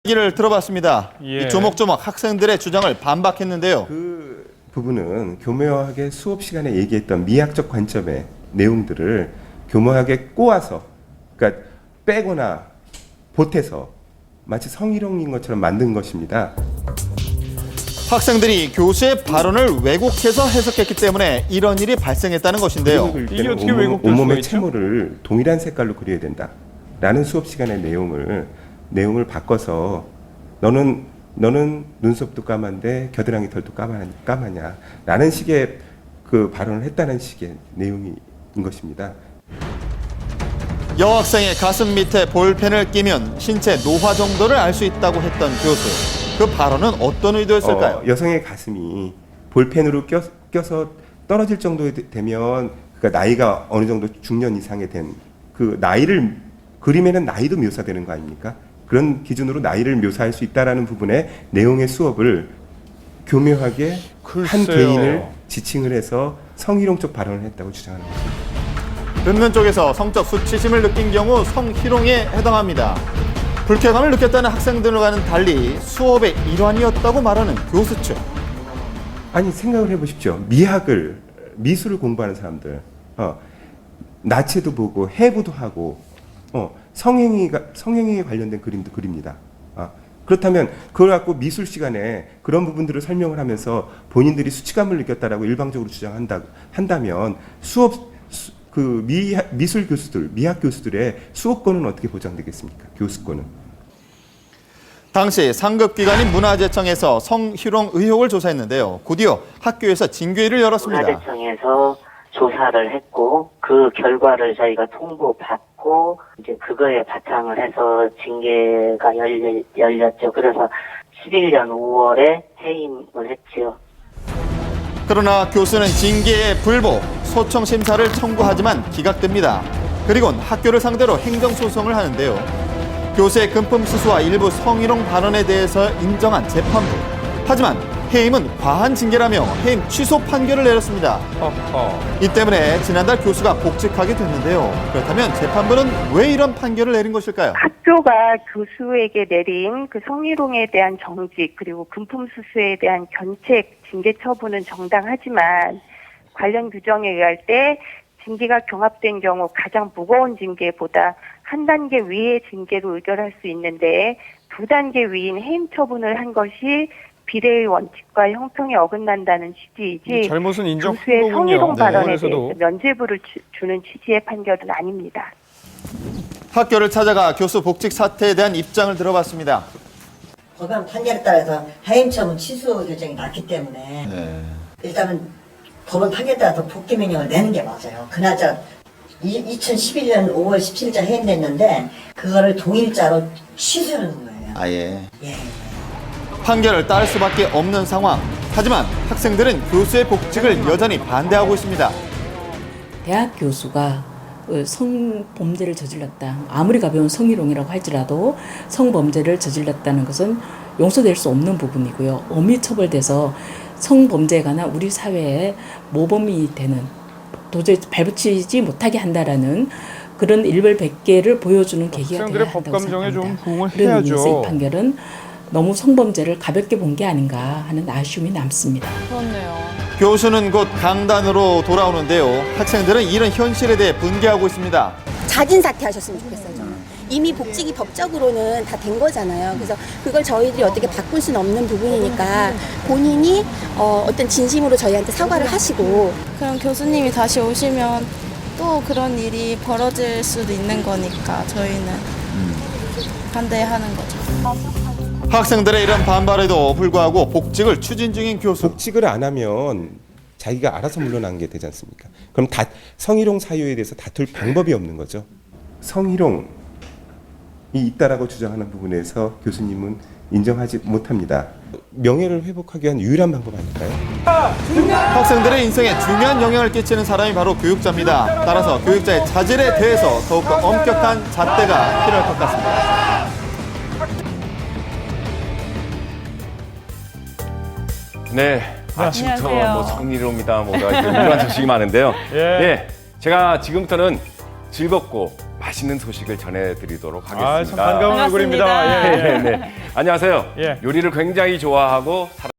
얘기를 들어봤습니다. 예. 이 조목조목 학생들의 주장을 반박했는데요. 그 부분은 교묘하게 수업 시간에 얘기했던 미학적 관점의 내용들을 교묘하게 꼬아서, 그러니까 빼거나 보태서 마치 성희롱인 것처럼 만든 것입니다. 학생들이 교수의 발언을 왜곡해서 해석했기 때문에 이런 일이 발생했다는 것인데요. 이게 어떻게 왜곡될 수가 온몸의 있죠? 채모를 동일한 색깔로 그려야 된다라는 수업 시간의 내용을 바꿔서 너는 눈썹도 까만데 겨드랑이 털도 까마냐라는 식의 그 발언을 했다는 식의 내용인 것입니다. 여학생의 가슴 밑에 볼펜을 끼면 신체 노화 정도를 알 수 있다고 했던 교수. 그 발언은 어떤 의도였을까요? 여성의 가슴이 볼펜으로 껴서 떨어질 정도 되면, 그러니까 나이가 어느 정도 중년 이상이 된 그 나이를, 그림에는 나이도 묘사되는 거 아닙니까? 그런 기준으로 나이를 묘사할 수 있다라는 부분의 내용의 수업을 교묘하게 한 글쎄요. 개인을 지칭을 해서 성희롱적 발언을 했다고 주장하는 겁니다. 듣는 쪽에서 성적 수치심을 느낀 경우 성희롱에 해당합니다. 불쾌감을 느꼈다는 학생들과는 달리 수업의 일환이었다고 말하는 교수 측. 아니, 생각을 해보십시오. 미술을 공부하는 사람들, 나체도 보고 해부도 하고, 성행위에 관련된 그림도 그립니다. 그렇다면 그걸 갖고 미술 시간에 그런 부분들을 설명을 하면서 본인들이 수치감을 느꼈다라고 일방적으로 한다면 미술 교수들, 미학 교수들의 수업권은 어떻게 보장되겠습니까? 교수권은. 당시 상급기관인 문화재청에서 성희롱 의혹을 조사했는데요. 곧이어 학교에서 징계위를 열었습니다. 문화재청에서 조사를 했고 그 결과를 저희가 통보받고 이제 그거에 바탕을 해서 징계가 열렸죠. 그래서 11년 5월에 해임을 했지요. 그러나 교수는 징계에 불복, 소청 심사를 청구하지만 기각됩니다. 그리고는 학교를 상대로 행정소송을 하는데요. 교수의 금품 수수와 일부 성희롱 발언에 대해서 인정한 재판부. 하지만 해임은 과한 징계라며 해임 취소 판결을 내렸습니다. 이 때문에 지난달 교수가 복직하게 됐는데요. 그렇다면 재판부는 왜 이런 판결을 내린 것일까요? 학교가 교수에게 내린 그 성희롱에 대한 정직 그리고 금품 수수에 대한 견책 징계 처분은 정당하지만 관련 규정에 의할 때 징계가 경합된 경우 가장 무거운 징계보다 한 단계 위의 징계로 의결할 수 있는데 두 단계 위인 해임 처분을 한 것이 비례의 원칙과 형평에 어긋난다는 취지이지 잘못은 인정한 교수의 거군요. 성희롱 발언에 그래서도. 대해서 면죄부를 주는 취지의 판결은 아닙니다. 학교를 찾아가 교수 복직 사태에 대한 입장을 들어봤습니다. 법원 판결에 따라서 해임 처분 취소 결정이 났기 때문에 일단은 법원 판결에 따라서 복귀 명령을 내는 게 맞아요. 그나저나 2011년 5월 17일자 해임됐는데 그거를 동일자로 취소하는 거예요. 아예. 예. 판결을 따를 수밖에 없는 상황. 하지만 학생들은 교수의 복직을 여전히 반대하고 있습니다. 대학 교수가 성범죄를 저질렀다. 아무리 가벼운 성희롱이라고 할지라도 성범죄를 저질렀다는 것은 용서될 수 없는 부분이고요. 엄히 처벌돼서 성범죄에 관한 우리 사회의 모범이 되는 도저히 발붙이지 못하게 한다라는 그런 일벌백계를 보여주는 계기가 되어야 학생들의 한다고 법감정에 좀 생각합니다. 부응을 그런 해야죠. 의미에서 이 판결은 너무 성범죄를 가볍게 본 게 아닌가 하는 아쉬움이 남습니다. 그렇네요. 교수는 곧 강단으로 돌아오는데요. 학생들은 이런 현실에 대해 분개하고 있습니다. 자진 사퇴하셨으면 좋겠어요. 저는. 이미 복직이 법적으로는 다 된 거잖아요. 그래서 그걸 저희들이 어떻게 바꿀 수는 없는 부분이니까 본인이 어떤 진심으로 저희한테 사과를 하시고 그럼 교수님이 다시 오시면 또 그런 일이 벌어질 수도 있는 거니까 저희는 반대하는 거죠. 학생들의 이런 반발에도 불구하고 복직을 추진 중인 교수. 복직을 안 하면 자기가 알아서 물러나는 게 되지 않습니까? 그럼 성희롱 사유에 대해서 다툴 방법이 없는 거죠. 성희롱이 있다라고 주장하는 부분에서 교수님은 인정하지 못합니다. 명예를 회복하기 위한 유일한 방법 아닐까요? 학생들의 인생에 중요한 영향을 끼치는 사람이 바로 교육자입니다. 따라서 교육자의 자질에 대해서 더욱더 엄격한 잣대가 필요할 것 같습니다. 네, 아침부터 안녕하세요. 뭐 성희롱이다 뭐다 이런 소식이 많은데요. 예. 예, 제가 지금부터는 즐겁고 맛있는 소식을 전해드리도록 참 하겠습니다. 반가운 얼굴입니다. 예, 예. 네. 안녕하세요. 예. 요리를 굉장히 좋아하고